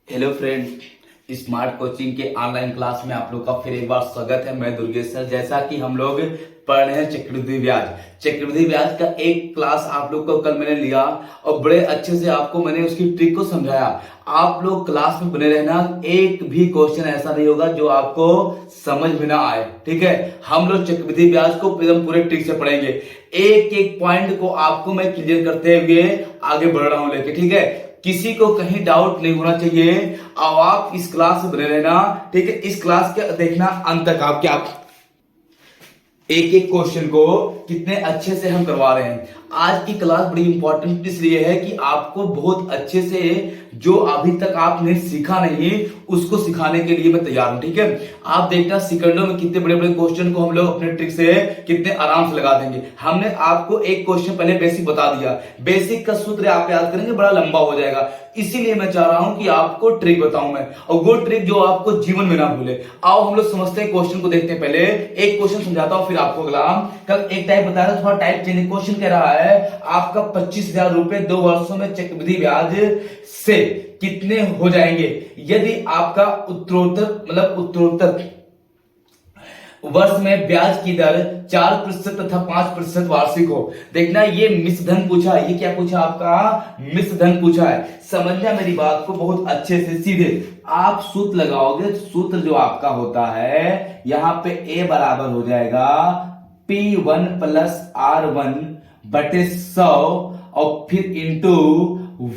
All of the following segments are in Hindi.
हेलो फ्रेंड, स्मार्ट कोचिंग के ऑनलाइन क्लास में आप लोग का फिर एक बार स्वागत है। मैं दुर्गेश सर। जैसा कि हम लोग पढ़ रहे हैं चक्रवृद्धि ब्याज का एक क्लास आप लोग को कल मैंने लिया और बड़े अच्छे से आपको मैंने उसकी ट्रिक को समझाया। आप लोग क्लास में बने रहना, एक भी क्वेश्चन ऐसा नहीं होगा जो आपको समझ में ना आए। ठीक है, हम लोग चक्रवृद्धि ब्याज को एकदम पूरे ट्रिक से पढ़ेंगे। एक एक पॉइंट को आपको मैं क्लियर करते हुए आगे बढ़ रहा हूं लेके। ठीक है, किसी को कहीं डाउट नहीं होना चाहिए। अब आप इस क्लास में बने रहना। ठीक है, इस क्लास के देखना अंत तक। आप क्या एक एक क्वेश्चन को कितने अच्छे से हम करवा रहे हैं। आज की क्लास बड़ी इंपॉर्टेंट इसलिए है कि आपको बहुत अच्छे से जो अभी तक आपने सीखा नहीं उसको सिखाने के लिए मैं तैयार हूं। ठीक है, आप देखना सेकंडों में कितने बड़े बड़े क्वेश्चन को हम लोग अपने ट्रिक से कितने आराम से लगा देंगे। हमने आपको एक क्वेश्चन पहले बेसिक बता दिया, बेसिक का सूत्र आप याद करेंगे, बड़ा लंबा हो जाएगा। इसीलिए मैं चाह रहा हूं कि आपको ट्रिक बताऊं मैं, और वो ट्रिक जो आपको जीवन में ना भूले। आओ हम लोग समझते हैं, क्वेश्चन को देखते हैं। पहले एक क्वेश्चन समझाता हूं, फिर आपको अगला। कल एक टाइप बताया था, थोड़ा टाइप चेंज। क्वेश्चन कह रहा है आपका 25,000 रुपए 2 वर्षों में चक्रवृद्धि ब्याज से कितने हो जाएंगे यदि आपका उत्तरोत्तर वर्ष में ब्याज की दर 4% तथा 5% वार्षिक हो। देखना, ये मिश्र धन पूछा है। ये क्या पूछा? आपका मिश्र धन पूछा है। समझना मेरी बात को बहुत अच्छे से। सीधे आप सूत्र लगाओगे, सूत्र जो आपका होता है यहां पे a बराबर हो जाएगा P1 प्लस R1 बटे 100 और फिर इंटू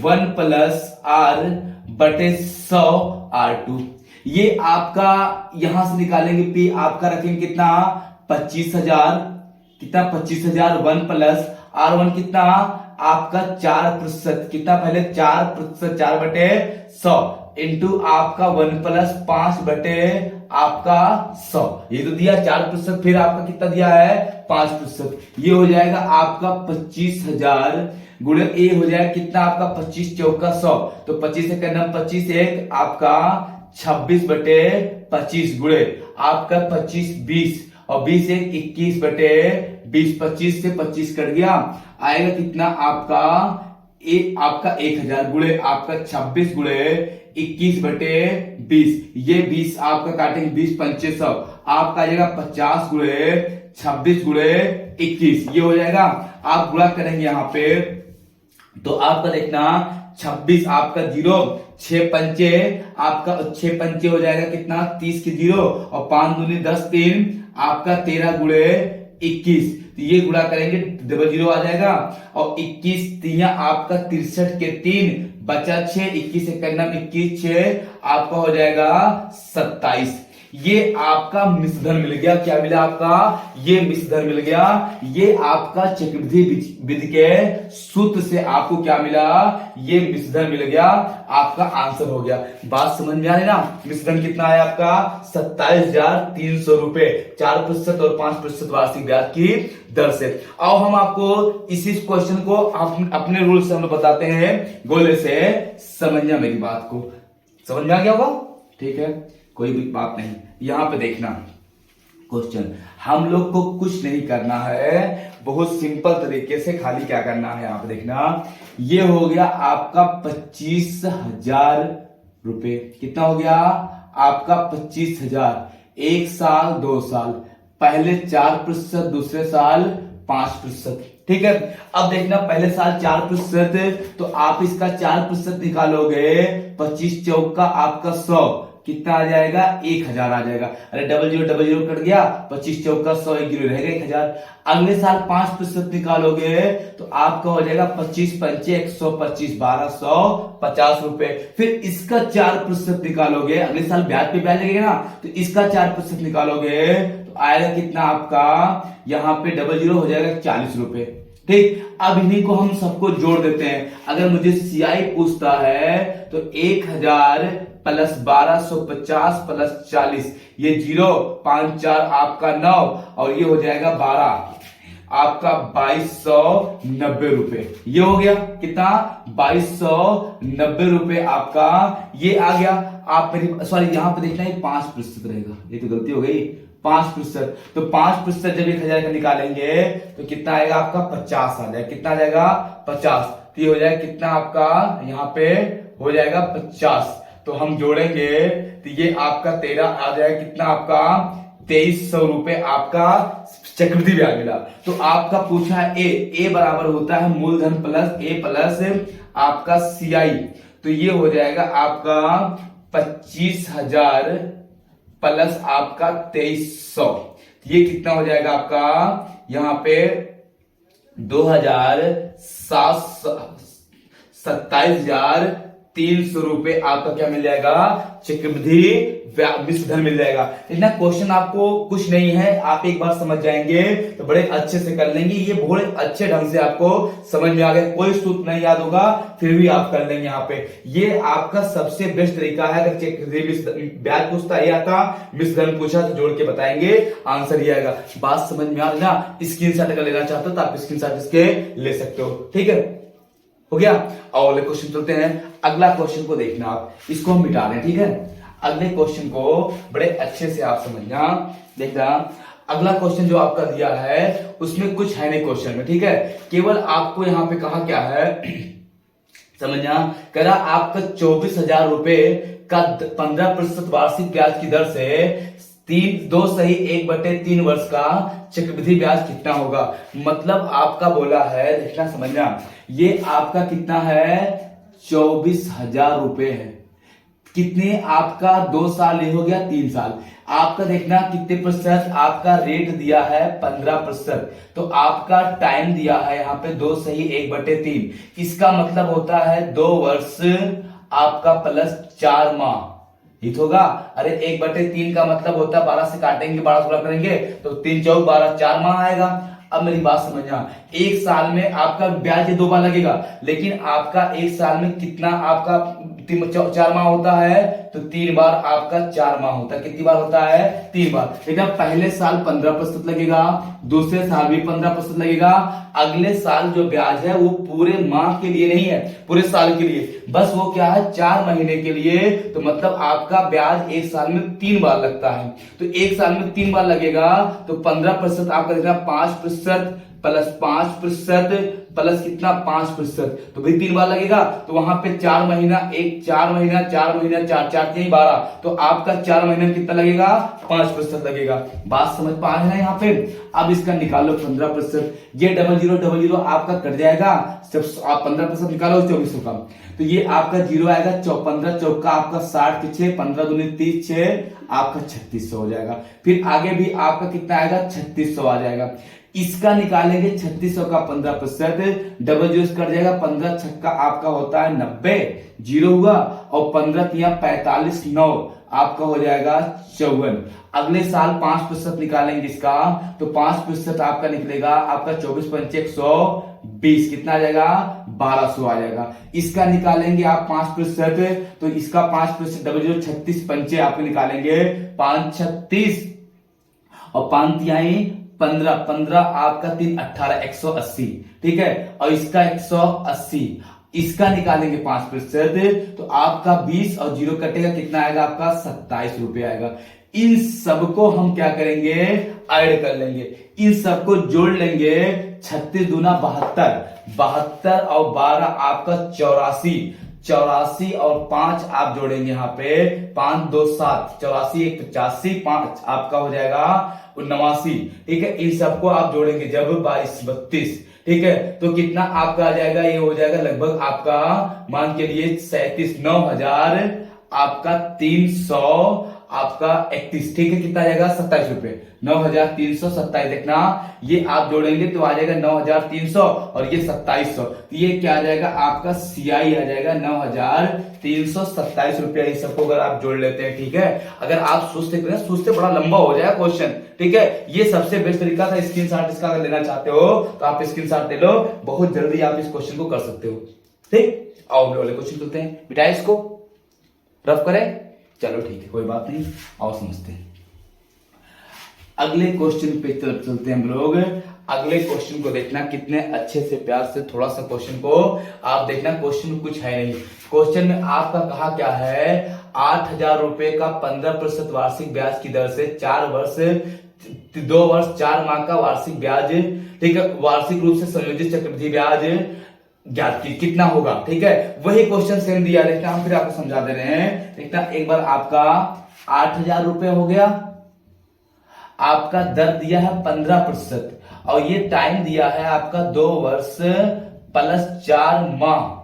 1 प्लस R बटे 100 R2। ये आपका यहां से निकालेंगे P आपका रखेंगे कितना? 25,000। कितना? 25,000। 1 प्लस R1 कितना? आपका 4%। कितना? पहले 4%, 4 बटे 100 इंटू आपका 1 प्लस 5 बटे आपका 100। ये तो दिया 4%, फिर आपका कितना दिया है? 5%। ये हो जाएगा आपका 25,000 गुणे ए हो जाएगा कितना? आपका 25 चौका 100। तो 25 से करना 25 एक आपका 26 बटे 25 गुणे आपका 25 20 और 20 एक 21 बटे 20। 25 से 25 कट गया, आएगा कितना? आपका आपका 1,000 गुणे आपका 26 गुणे 21 बटे 20। ये 20 आपका काटेंगे 20 पंचे 100, आपका आ जाएगा 50 गुणे 26 गुणे 21। ये हो जाएगा। आप गुणा करेंगे यहां पे तो आपका देखना 26 आपका 0, 6 पंचे आपका 6 पंचे हो जाएगा कितना? 30 के 0 और 5 दूनी 10, 3 आपका 13 गुणे 21। तो ये गुणा करेंगे 00 आ जाएगा और 21 तिया आपका 63 के 3 बचा 6, 21 से करना 21 6 आपका हो जाएगा 27। ये आपका मिश्र धन मिल गया। क्या मिला आपका? ये मिश्र धन मिल गया। ये आपका चक्रवृद्धि विधि के सूत्र से आपको क्या मिला? ये मिश्र धन मिल गया। आपका आंसर हो गया। बात समझ में आ रही ना? मिश्र धन कितना है आपका? 27,300 रुपए 4% और 5% वार्षिक ब्याज की दर से। आओ हम आपको इसी क्वेश्चन को अपने रूल से हम बताते हैं, गोले से। समझना मेरी बात को, समझ में आ गया होगा? ठीक है, कोई भी बात नहीं। यहां पे देखना क्वेश्चन, हम लोग को कुछ नहीं करना है, बहुत सिंपल तरीके से खाली क्या करना है यहां पे देखना। ये हो गया आपका 25,000 रुपए। कितना हो गया आपका? 25,000। 1 साल 2 साल, पहले 4%, दूसरे साल 5%। ठीक है, अब देखना पहले साल 4%, तो आप इसका 4% निकालोगे 25 चौका आपका 100, कितना आ जाएगा? 1,000 आ जाएगा। अरे 00 कट गया, 25 चौका 100, 1 0 रहेगा 1,000। अगले साल 5% निकालोगे तो आपका हो जाएगा 25 पंचे 125 1250 रुपए। फिर इसका 4% निकालोगे, अगले साल ब्याज पे ब्याज लगेगा ना, तो इसका 4% निकालोगे तो आएगा कितना आपका? यहां पे 00 हो जाएगा 40 रुपए। ठीक, अब इन्हीं को हम सबको जोड़ देते हैं। अगर मुझे सीआई पूछता है तो 1,000 प्लस 1250 प्लस 40, ये 0 5 4 आपका 9 और ये हो जाएगा 12 आपका 2290 रुपए। ये हो गया कितना? 2290 रुपए आपका ये आ गया। आप मेरी सॉरी यहां पे देखना है 5% रहेगा, ये तो गलती हो गई। 5%, तो 5% जब 1,000 का निकालेंगे तो कितना आएगा आपका? 50 आ जाएगा। कितना आ जाएगा? 50। तो ये हो जाएगा कितना आपका? यहाँ पे हो जाएगा 50। तो हम जोड़ेंगे तो ये आपका 13 आ जाएगा, कितना आपका 2300 रुपए आपका चक्रवृद्धि ब्याज मिला। तो आपका पूछा है ए बराबर होता है मूलधन प्लस ए प्लस आपका सीआई, तो ये हो जाएगा आपका 25,000 प्लस आपका 2300, ये कितना हो जाएगा आपका यहां पे 27,300 रुपए आपका क्या मिल जाएगा, चक्रवृद्धि मिश्रधन मिल जाएगा। इतना क्वेश्चन आपको कुछ नहीं है, आप एक बार समझ जाएंगे तो बड़े अच्छे से कर लेंगे, ये बड़े अच्छे ढंग से आपको समझ में आ गया, कोई सूत्र नहीं याद होगा फिर भी आप कर लेंगे। यहाँ पे ये आपका सबसे बेस्ट तरीका है, अगर चक्रवृद्धि ब्याज पूछता है आता, मिश्रधन पूछा तो जोड़ के बताएंगे, आंसर ये आएगा। बात समझ में आ रही ना, स्क्रीनशॉट अगर लेना चाहते हो तो आप स्क्रीनशॉट इसके ले सकते हो, ठीक है, हो गया। और अगले क्वेश्चन चलते हैं, अगला क्वेश्चन को देखना आप, इसको हम मिटा रहे हैं, ठीक है। अगले क्वेश्चन को बड़े अच्छे से आप समझना, देखना अगला क्वेश्चन जो आपका दिया है उसमें कुछ है नहीं क्वेश्चन में, ठीक है, केवल आपको यहाँ पे कहा क्या है समझना, कह रहा आपका 24,000 रुपए का 15% वार्षिक ब्याज की दर से 2/1/3 वर्ष का चक्रवृद्धि ब्याज कितना होगा। मतलब आपका बोला है, देखना समझना, ये आपका कितना है 24,000 रुपए है, कितने आपका 2 साल ये हो गया 3 साल, आपका देखना कितने प्रतिशत आपका रेट दिया है 15%, तो आपका टाइम दिया है यहाँ पे 2/1/3, इसका मतलब होता है 2 वर्ष आपका प्लस 4 माह, हित होगा। अरे 1/3 का मतलब होता है 12 से काटेंगे, 12 से गुणा करेंगे तो 3 4 12 4 माह आएगा। अब मेरी बात समझना, एक साल में आपका ब्याज 2 बार लगेगा, लेकिन आपका एक साल में कितना आपका 4 माह होता है, तो 3 बार आपका 4 माह होता है, कितनी बार होता है 3 बार। लेकिन पहले साल 15% लगेगा, दूसरे साल भी 15% लगेगा, अगले साल जो ब्याज है वो पूरे माह के लिए नहीं है, पूरे साल के लिए, बस वो क्या है 4 महीने के लिए, तो मतलब आपका ब्याज एक साल में 3 बार लगता है, तो एक साल में 3 बार लगेगा, तो 15% आपका देखना 5% प्लस 5% प्लस कितना 5%, तो भाई 3 बार लगेगा, तो वहां पे 4 महीना 4 महीना 4 महीना 4 4 3 12, तो आपका 4 महीने में कितना लगेगा 5% लगेगा। बात समझ पा रहे हैं यहाँ पे। अब इसका निकालो 15%, ये 0000 आपका कट जाएगा, जब आप 15% निकालो 2400 का, तो ये आपका 0 आएगा, 15 चौका आपका 60 के 6, 15 दूनी 30 6 आपका 3600 हो जाएगा। फिर आगे भी आपका कितना आएगा 3600 आ जाएगा। इसका निकालेंगे 3600 का 15%, डबल जीरो कट जाएगा, 15 छक्का आपका होता है 90, 0 हुआ, और 15 तिया 45 9 आपका हो जाएगा 54। अगले साल 5% निकालेंगे इसका, तो 5% आपका निकलेगा आपका 24 पंचे 120, कितना आ जाएगा 1200 आ जाएगा। इसका निकालेंगे आप 5%, तो इसका 5% डबल जीरो 36 पंचे आपको निकालेंगे 5 36 और 5 तिहाई 15 15 आपका 3 18 180, ठीक है, और इसका 180, इसका निकालेंगे 5%, तो आपका 20 और 0 कटेगा, कितना आएगा आपका 27 रुपए आएगा। इन सबको हम क्या करेंगे ऐड कर लेंगे, इन सबको जोड़ लेंगे, 36 दूना 72, 72 और 12 आपका 84, 84 और 5 आप जोड़ेंगे यहाँ पे 5 2 7, 84 1 85, 5 आपका हो जाएगा 89, ठीक है। इन सबको आप जोड़ेंगे जब 22 32, ठीक है, तो कितना आपका आ जाएगा, ये हो जाएगा लगभग आपका मान के लिए 37 9000 आपका 300 आपका 31, ठीक है, कितना आ जाएगा 27 रुपए, 9327, देखना ये आप जोड़ेंगे तो आ जाएगा 9300 और ये 2700, तो ये क्या आ जाएगा आपका सीआई आ जाएगा 9327 रुपया। इस सबको अगर आप जोड़ लेते हैं, ठीक है, अगर आप सोचते बड़ा लंबा हो जाएगा क्वेश्चन, ठीक है, ये सबसे बेस्ट तरीका था। स्क्रीनशॉट इसका अगर लेना चाहते हो तो आप स्क्रीनशॉट ले लो, बहुत जल्दी आप इस क्वेश्चन को कर सकते हो, ठीक। आओ अगले क्वेश्चन चलते हैं, बिठाए इसको, रफ करें, चलो ठीक है कोई बात नहीं, आओ समझते हैं। अगले क्वेश्चन पे चलते हैं हम लोग। अगले क्वेश्चन को देखना कितने अच्छे से प्यार से, थोड़ा सा क्वेश्चन को आप देखना, क्वेश्चन में कुछ है नहीं, क्वेश्चन में आपका कहा क्या है 8000 रुपए का 15% वार्षिक ब्याज की दर से 2 वर्ष 4 माह का वार्षिक ब्याज, ठीक है, वार्षिक रूप से संयोजित चक्रवृद्धि ब्याज ज्ञात की कितना होगा। ठीक है, वही क्वेश्चन सेम दिया, देखना हम फिर आपको समझा दे रहे हैं। देखना एक बार आपका 8,000 रुपए हो गया, आपका दर दिया है 15% और ये टाइम दिया है आपका 2 वर्ष प्लस 4 माह।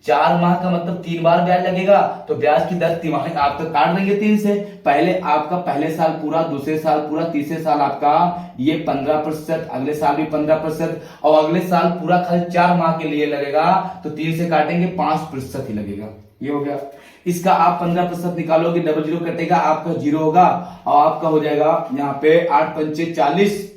4 माह का मतलब 3 बार ब्याज लगेगा, तो ब्याज की दर तिमाही आपका काट देंगे 3 से। पहले आपका पहले साल पूरा, दूसरे साल पूरा, तीसरे साल आपका ये 15%, अगले साल भी 15% और अगले साल पूरा खाली 4 माह के लिए लगेगा, तो 3 से काटेंगे 5% ही लगेगा। ये हो गया। इसका आप 15% निकालोगे, डबल जीरो कटेगा, आपका 0 होगा और आपका हो जाएगा यहाँ पे 8 पंचे 40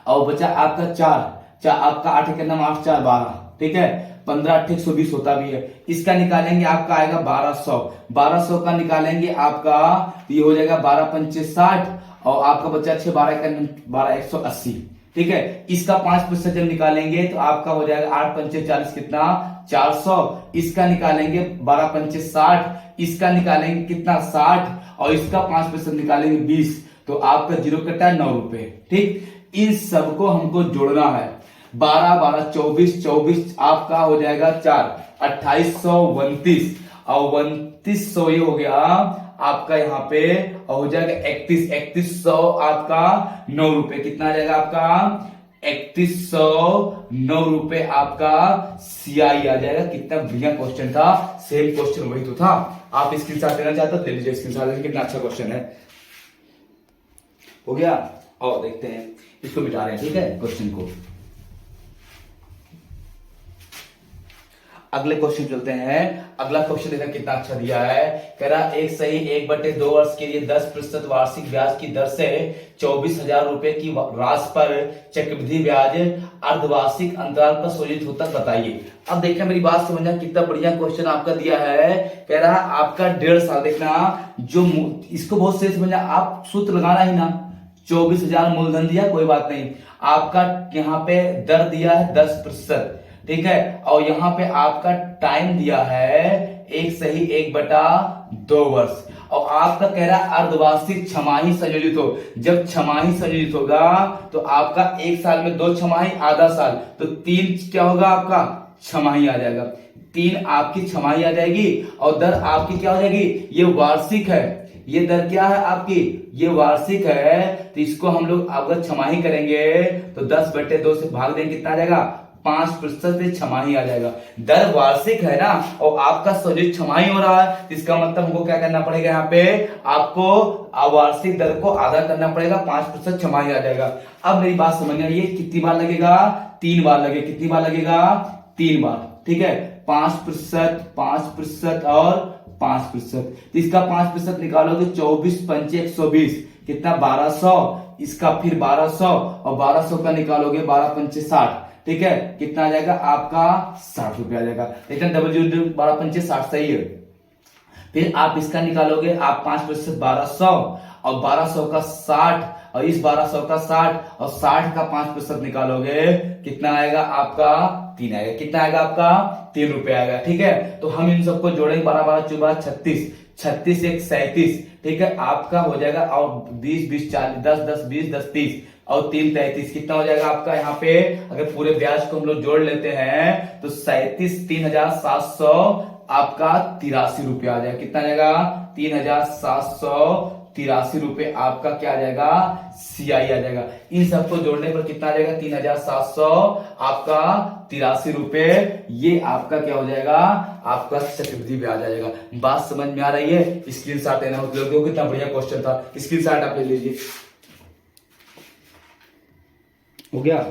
और बचा आपका 4 आपका 8 के नाम 8 4 12। ठीक है, 15 8 120 होता भी है। इसका निकालेंगे आपका आएगा 1200 का निकालेंगे आपका, ये हो जाएगा 12 पंचे 60 और आपका बचा 6 12 180। ठीक है, इसका 5% जब निकालेंगे तो आपका हो जाएगा 8 पंचे 40 कितना 400। इसका निकालेंगे 12 पंचे 60, इसका निकालेंगे कितना 60 और इसका 5% निकालेंगे 20, तो आपका 0 कटा है 9 रुपए। ठीक, इन सबको हमको जोड़ना है। 12 12 24 आपका हो जाएगा 4 2829 और 2900 ये हो गया आपका यहाँ पे और हो जाएगा 3100 आपका 9 रुपए। कितना आ जाएगा आपका 3109 रुपए आपका सीआई आ जाएगा। कितना बढ़िया क्वेश्चन था, सेम क्वेश्चन वही तो था। आप स्क्रीनशॉट लेना चाहते हो ले लीजिए स्क्रीनशॉट, कितना अच्छा क्वेश्चन है। हो गया, और देखते हैं इसको मिटा रहे हैं। ठीक है, क्वेश्चन को अगले क्वेश्चन चलते हैं। अगला क्वेश्चन देखा कितना अच्छा दिया है। कह रहा एक सही 1/2 वर्ष के लिए 10% वार्षिक ब्याज की दर से 24,000 रुपए की राशि पर चक्रवृद्धि ब्याज अर्धवार्षिक अंतराल पर सुनिश्चित होता बताइए। अब देखना मेरी बात समझना, कितना बढ़िया क्वेश्चन आपका दिया है। कह रहा आपका 1.5 साल, देखना जो इसको बहुत सही समझना, आप सूत्र लगाना ही ना। 24,000 मूलधन दिया, कोई बात नहीं, आपका यहाँ पे दर दिया है 10%। ठीक है, और यहां पे आपका टाइम दिया है 1 सही 1/2 वर्ष और आपका कह रहा है अर्धवार्षिक छमाही संयोजित हो। जब छमाही संयोजित होगा तो आपका 1 साल में 2 छमाही, आधा साल, तो 3 क्या होगा आपका छमाही आ जाएगा। 3 आपकी छमाही आ जाएगी और दर आपकी क्या हो जाएगी, ये वार्षिक है। ये दर क्या है आपकी, ये वार्षिक है, तो इसको हम लोग अगर छमाही करेंगे तो 10/2 से भाग देंगे, कितना आ जाएगा 5% छमाही आ जाएगा। दर वार्षिक है ना और आपका संयोजित छमाही हो रहा है, इसका मतलब हमको क्या करना पड़ेगा, यहाँ पे आपको वार्षिक दर को आधा करना पड़ेगा, 5% छमाही आ जाएगा। अब मेरी बात समझना, ये कितनी बार लगेगा, 3 बार लगेगा। कितनी बार लगेगा, 3 बार। ठीक है, 5% और 5%, तो इसका 5% निकालोगे 24 पंचे 120, कितना 1200, इसका फिर 1200 और 1200 का निकालोगे 12 पंचे 60। ठीक है, कितना आ जाएगा आपका 60 रुपया आ जाएगा। लेकिन 12 पंचे 60 सही है। फिर आप इसका निकालोगे आप 5% 1200 और 1200 का 60 और इस 1200 का 60 और 60 का 5% निकालोगे, कितना आएगा आपका 3 आएगा। कितना आएगा आपका 3 रुपए आएगा। ठीक है, तो हम इन सबको जोड़ेंगे, 12 12 14 36, 36 1 37। ठीक है, आपका हो जाएगा और 20 20 40 10 10 20 10 30 और 3 33, कितना हो जाएगा आपका यहाँ पे, अगर पूरे ब्याज को हम लोग जोड़ लेते हैं तो 37 3,700 आपका 83 रुपया आ जाएगा। कितना आ जाएगा 3,783 रुपए आपका क्या आ जाएगा, सीआई आ जाएगा। इन सबको जोड़ने पर कितना आ जाएगा 3,700 आपका 83 रुपए, ये आपका क्या हो जाएगा, आपका चक्रवृद्धि ब्याज आ जाएगा। बात समझ में आ रही है, स्क्रीनशॉट लेना, मतलब कितना बढ़िया क्वेश्चन था, स्क्रीनशॉट आप ले लीजिए। हो गया,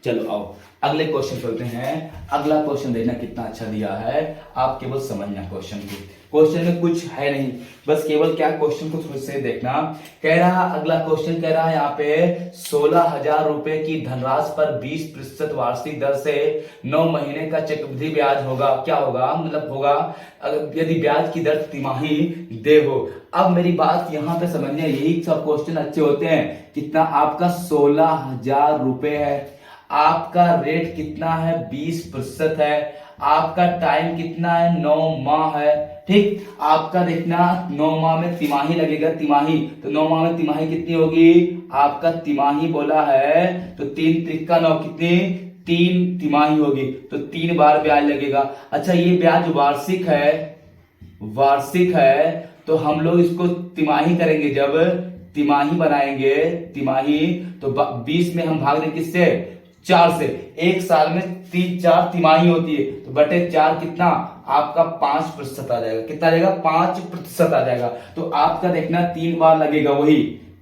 चलो आओ अगले क्वेश्चन चलते हैं। अगला क्वेश्चन देखना कितना अच्छा दिया है, आप केवल समझना क्वेश्चन को। क्वेश्चन में कुछ है नहीं, बस केवल क्या क्वेश्चन को थोड़ी से देखना। कह रहा अगला क्वेश्चन कह रहा है यहाँ पे 16,000 रुपए की धनराशि पर 20% वार्षिक दर से 9 महीने का चक्रवृद्धि ब्याज होगा। क्या होगा, मतलब होगा अगर यदि ब्याज की दर तिमाही दे हो। अब मेरी बात यहाँ पे समझना, यही सब क्वेश्चन अच्छे होते हैं। कितना आपका 16,000 रुपए है, आपका रेट कितना है 20% है, आपका टाइम कितना है 9 माह है। ठीक, आपका देखना 9 माह में तिमाही लगेगा, तिमाही, तो 9 माह में तिमाही कितनी होगी, आपका तिमाही बोला है तो 3 3 9 कितनी 3 तिमाही होगी तो 3 बार ब्याज लगेगा। अच्छा ये ब्याज वार्षिक है तो हम लोग इसको तिमाही करेंगे, जब तिमाही बनाएंगे तिमाही तो 20 में हम भाग दें किससे, 4 से। एक साल में 4 तिमाही होती है तो बटे 4 कितना आपका 5% आ जाएगा। कितना आ जाएगा, 5% आ जाएगा। तो आपका देखना 3 बार लगेगा वही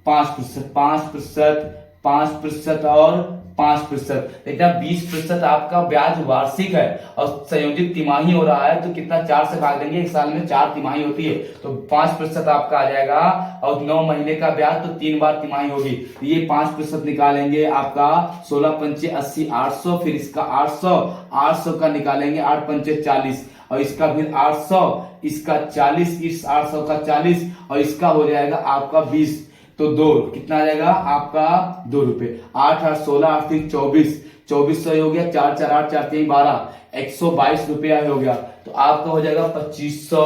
5%, 5%, 5% और 5%। देखना 20% आपका ब्याज वार्षिक है और संयोजित तिमाही हो रहा है तो कितना 4 से भाग देंगे, एक साल में 4 तिमाही होती है तो 5% आपका आ जाएगा। और 9 महीने का ब्याज तो 3 बार तिमाही होगी तो ये 5% निकालेंगे आपका 16 पंचे 80, 800, फिर इसका 800 का निकालेंगे 8 पंचे 40 और इसका फिर 800, इसका 40, इस 800 का 40 और इसका हो जाएगा आपका 20 तो 2 कितना आ जाएगा आपका 2 रुपए। 8 8 16 8 3 24, 2400 हो गया, 4 4 8 4 3 12, 122 रुपया हो गया। तो आपका हो जाएगा 2500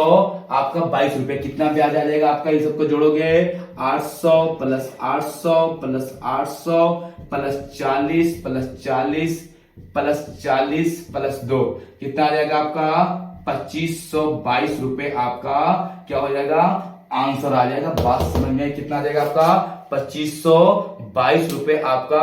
आपका 22 रुपए। कितना ब्याज आ जाएगा आपका, इन सबको जोड़ोगे 800 plus 800 plus 800 plus 40 plus 40 plus 40 plus 2 कितना आ जाएगा आपका 2522 रुपए। आपका क्या हो जाएगा, आंसर आ जाएगा। बात समझ में आई, कितना आ जाएगा आपका 2522 रुपए आपका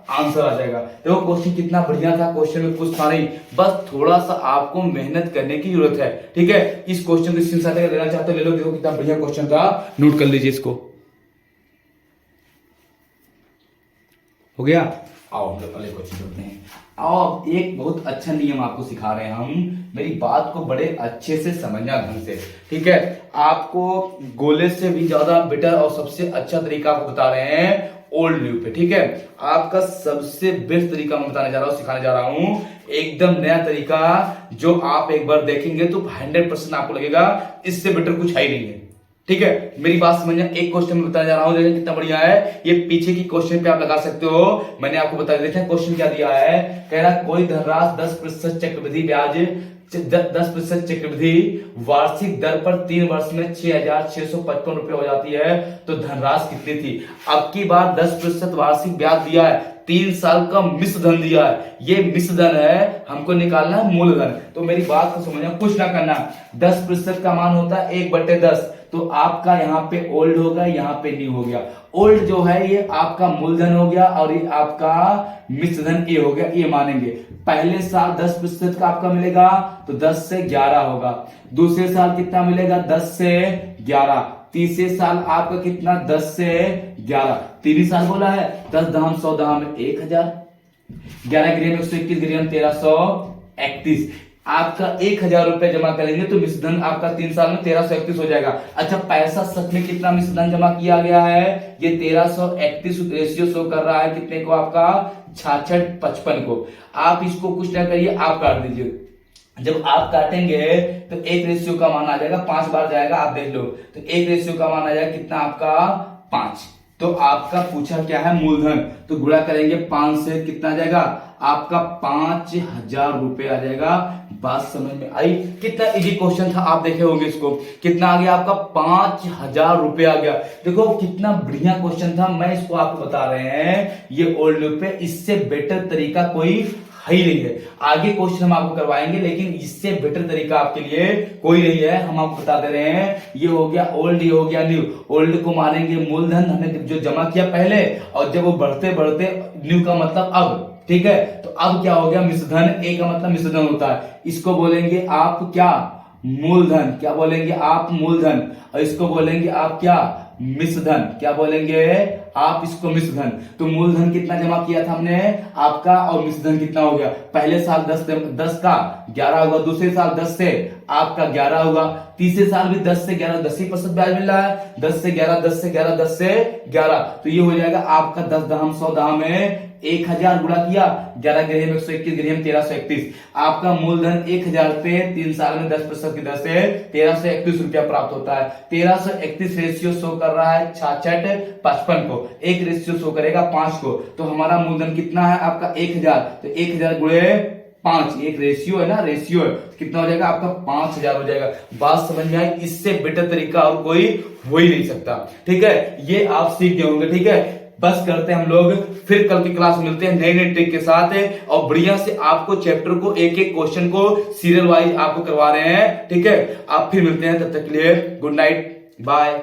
आंसर आ जाएगा। देखो क्वेश्चन कितना बढ़िया था, क्वेश्चन में कुछ था नहीं, बस थोड़ा सा आपको मेहनत करने की जरूरत है। ठीक है, इस क्वेश्चन को स्क्रीनशॉट लेना चाहते हो ले लो। देखो कितना बढ़िया क्वेश्चन था, नोट कर लीजिए इसको। हो गया, आओ हम लोग अगले क्वेश्चन करते हैं। अब एक बहुत अच्छा नियम आपको सिखा रहे हैं हम, मेरी बात को बड़े अच्छे से समझना ढंग से। ठीक है, आपको गोले से भी ज्यादा बेटर और सबसे अच्छा तरीका आपको बता रहे हैं ओल्ड न्यू पे। ठीक है, आपका सबसे बेस्ट तरीका मैं बताने जा रहा हूं, सिखाने जा रहा हूं, एकदम नया तरीका जो आप एक बार देखेंगे तो 100% आपको लगेगा इससे बेटर कुछ है ही नहीं है। ठीक है, मेरी बात समझना। एक क्वेश्चन में बताने जा रहा हूं, देखिए कितना बढ़िया है। ये पीछे की क्वेश्चन पे आप लगा सकते हो, मैंने आपको बता दिया। देखिए क्वेश्चन क्या दिया है, कह रहा कोई धनराशि 10% चक्रवृद्धि ब्याज 10% चक्रवृद्धि वार्षिक दर पर 3 वर्ष में 6,655 रुपए हो जाती है तो धनराशि कितनी थी। अब की बार 10% वार्षिक ब्याज दिया है, 3 साल का मिश्र धन दिया है, ये मिश्र धन है, हमको निकालना है मूलधन। तो मेरी बात को समझना, कुछ ना करना। 10% का मान होता है 1/10 तो आपका यहाँ पे ओल्ड होगा, यहाँ पे न्यू हो गया। ओल्ड जो है ये आपका मूलधन हो गया और ये आपका मिश्र धन ये हो गया, ये मानेंगे। पहले साल 10% का आपका मिलेगा तो 10 से 11 होगा। दूसरे साल कितना मिलेगा, 10 से 11। तीसरे साल आपका कितना, 10 से 11। 3 साल बोला है, 10 दाम 100 दाम 1000, 11 ग्राम 121 ग्राम 1331। आपका 1000 रुपए जमा करेंगे तो मिश्र धन आपका 3 साल में 1331 हो जाएगा। अच्छा पैसा सच में कितना मिश्र धन जमा किया गया है, ये 1331 रेशियो शो कर रहा है कितने को, आपका 66-55 को। आप इसको कुछ ना करिए, आप काट दीजिए। जब आप काटेंगे तो 1 रेशियो का मान आ जाएगा, 5 बार जाएगा, आप देख लो। तो 1 रेशियो का मान आ जाएगा कितना आपका 5। तो आपका पूछा क्या है, मूलधन, तो गुणा करेंगे 5 से, कितना आ जाएगा आपका 5000 रुपए आ जाएगा। बात समझ में आई, कितना इजी क्वेश्चन था, आप देखे होंगे इसको। कितना आ गया आपका 5000 रुपए आ गया। देखो कितना बढ़िया क्वेश्चन था, मैं इसको आपको बता रहे हैं ये ओल्ड न्यू पे, इससे बेटर तरीका कोई है ही नहीं है। आगे क्वेश्चन हम आपको करवाएंगे लेकिन इससे बेटर तरीका आपके लिए कोई नहीं है, हम आपको बता दे रहे हैं। ये हो गया ओल्ड, ये हो गया न्यू। ओल्ड को मानेंगे मूलधन, हमने जो जमा किया पहले, और जब वो बढ़ते बढ़ते, न्यू का मतलब अब। ठीक है, तो अब क्या हो गया मिश्र धन, ए का मतलब मिश्र धन होता है, इसको बोलेंगे आप क्या, मूलधन। क्या बोलेंगे आप, मूलधन। और इसको बोलेंगे आप क्या, मिश्र धन। क्या बोलेंगे आप इसको, मिश्र धन। तो मूलधन कितना जमा किया था हमने आपका, और मिश्र धन कितना हो गया। पहले साल 10 का 11 होगा, दूसरे साल 10 से आपका 11 होगा, तीसरे साल भी 10 से 11, 10% ब्याज मिल रहा है, 10 से 11, 10 से 11, 10 से 11। तो ये हो जाएगा आपका 10 दाम 100 दाम है 1000 गुणा किया 11 ग्राम 121 ग्राम 1331। आपका मूलधन 1000 पे 3 साल में 10% की दर से 1331 रुपया प्राप्त होता है। 1331 रेशियो शो कर रहा है 66-55 को, एक रेशियो शो करेगा 5 को। तो हमारा मूलधन कितना है आपका 1000, तो 1000 गुणे 5, एक रेशियो है ना, रेशियो है, कितना हो जाएगा आपका 5000 हो जाएगा। बात समझ में आई, इससे बेटर तरीका और कोई हो ही नहीं सकता। ठीक है, ये आप सीख गए होंगे। ठीक है, बस करते हैं हम लोग, फिर कल की क्लास मिलते हैं नए नए ट्रिक के साथ और बढ़िया से आपको चैप्टर को एक एक क्वेश्चन को सीरियल वाइज आपको करवा रहे हैं। ठीक है, आप फिर मिलते हैं, तब तक के लिए गुड नाइट, बाय।